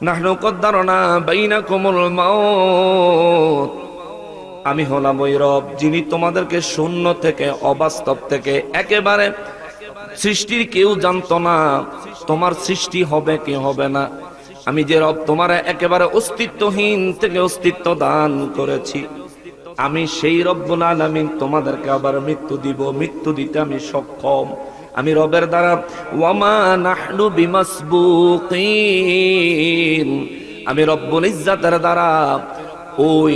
নাহনু কদ্দারনা বাইনাকুমুল মাউত, আমি হলাম ওই রব যিনি তোমাদেরকে শূন্য থেকে, অবাস্তব থেকে, একেবারে সৃষ্টির কেউ জানতো না তোমার সৃষ্টি হবে কি হবে না, আমি যে রব তোমার একেবারে অস্তিত্বহীন থেকে অস্তিত্ব দান করেছি, আমি সেই রব্বুল আলামিন তোমাদেরকে আবার মৃত্যু দিব, মৃত্যু দিতে আমি সক্ষম, আমি রবের দ্বারা। ওয়ামা নাহনু বিমাসবুকিন, আমি রব্বুল ইজ্জাতের দ্বারা ওই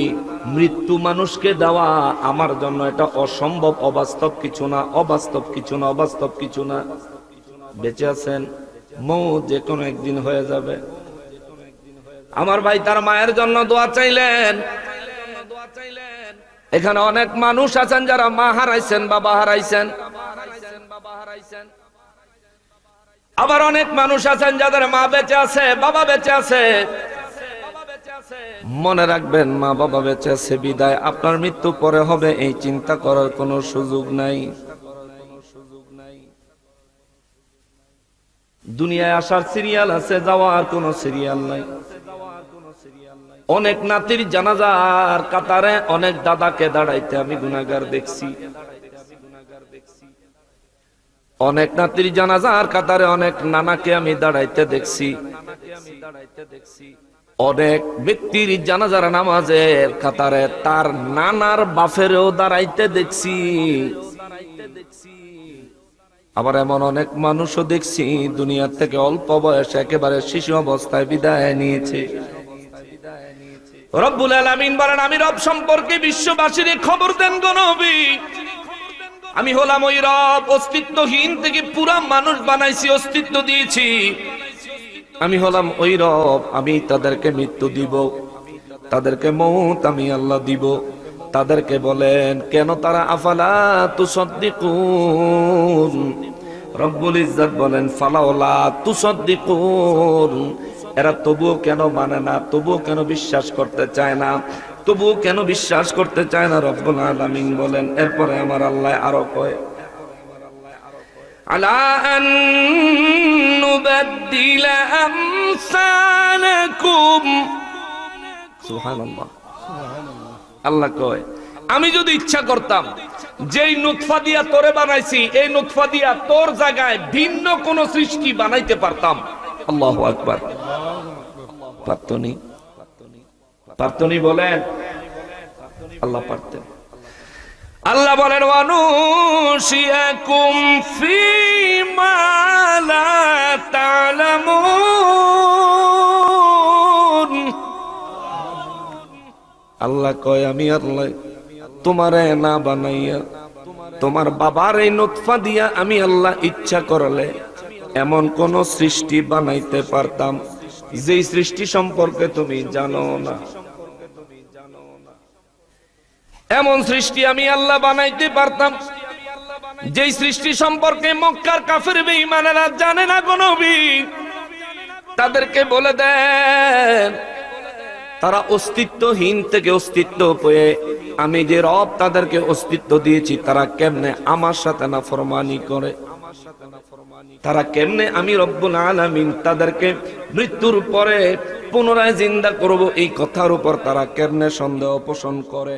মৃত্যু মানুষকে দেওয়া আমার জন্য এটা অসম্ভব, অবাস্তব কিছু না, অবাস্তব কিছু না, অবাস্তব কিছু না। বেঁচে আছেন, মৌত যে কোনো একদিন হয়ে যাবে। আমার ভাই তার মায়ের জন্য দোয়া চাইলেন। এখানে অনেক মানুষ আছেন যারা মা হারাইছেন, বাবা হারাইছেন, আবার অনেক মানুষ আছেন যাদের মা বেঁচে আছে, বাবা বেঁচে আছে। মনে রাখবেন, মা বাবা বেঁচে আছে বিদায় আপনার মৃত্যু পরে হবে এই চিন্তা করার কোনো সুযোগ নাই। দুনিয়ায় আসার সিরিয়াল আছে, যাওয়ার কোনো সিরিয়াল নাই। অনেক নাতির জানাজার কাতারে অনেক দাদাকে দাঁড়াইতে আমি গুনাহগার দেখছি। অনেক নাতির জানাজার কাতারে অনেক নানাকে আমি দাঁড়াইতে দেখছি। অনেক ব্যক্তির জানাজার নামাজের কাতারে তার নানার বাফেরও দাঁড়াইতে দেখছি। আবার এমন অনেক মানুষও দেখছি দুনিয়া থেকে অল্প বয়সে একেবারে শিশু অবস্থায় বিদায় নিয়েছে। রব্বুল আলামিন বলেন, আমি রব সম্পর্কে বিশ্ববাসীর খবর দেন গো নবী, আমি হলাম ওই রব, অস্তিত্বহীন থেকে পুরা মানুষ বানাইছি, অস্তিত্ব দিয়েছি। আমি হলাম ওই রব, আমি তাদেরকে মৃত্যু দিব, তাদেরকে মৌত আমি আল্লাহ দিব। তাদেরকে বলেন কেন তারা আফালা তুসাদ্দিকুন, রব্বুল ইজ্জত বলেন ফালাওলা তুসাদ্দিকুন, এরা তবুও কেন মানে না, তবুও কেন বিশ্বাস করতে চায় না, তবুও কেন বিশ্বাস করতে চায় না। রব্বুল আলামিন বলেন, এরপরে আমার আল্লাহ আরো কয়, আলা আন নুবাদদিলা আমসালাকুম, সুবহানাল্লাহ। আল্লাহ কয়, আমি যদি ইচ্ছা করতাম যেই নুতফা দিয়া তোরে বানাইছি, এই নুতফা দিয়া তোর জায়গায় ভিন্ন কোন সৃষ্টি বানাইতে পারতাম। আল্লাহু আকবার। পারতনি, পারতনি বলেন, আল্লাহ পারতেন। আল্লাহ বলেন, ওয়ানুশিয়াকুম ফীমা লা তা'লামুন। আল্লাহ কয়, আমি আল্লাহ তোমারে না বানাইয়া তোমার বাবার এই নুতফা দিয়া আমি আল্লাহ ইচ্ছা করলে এমন কোন সৃষ্টি বানাইতে পারতাম যেই সৃষ্টি সম্পর্কে তুমি জানো না। এমন সৃষ্টি আমি আল্লাহ বানাইতে পারতাম যেই সৃষ্টি সম্পর্কে মক্কার কাফির বেঈমানেরা জানে না গো নবী। তাদেরকে বলে দেন, তারা অস্তিত্বহীন থেকে অস্তিত্ব পেয়ে আমি যে রব তাদেরকে অস্তিত্ব দিয়েছি, তারা কেমনে আমার সাথে নাফরমানি করে, তারা কেমনে আমি রব্বুল আলামিন তাদেরকে মৃত্যুর পরে পুনরায় জিন্দা করব এই কথার উপর তারা কেমনে সন্দেহ পোষণ করে।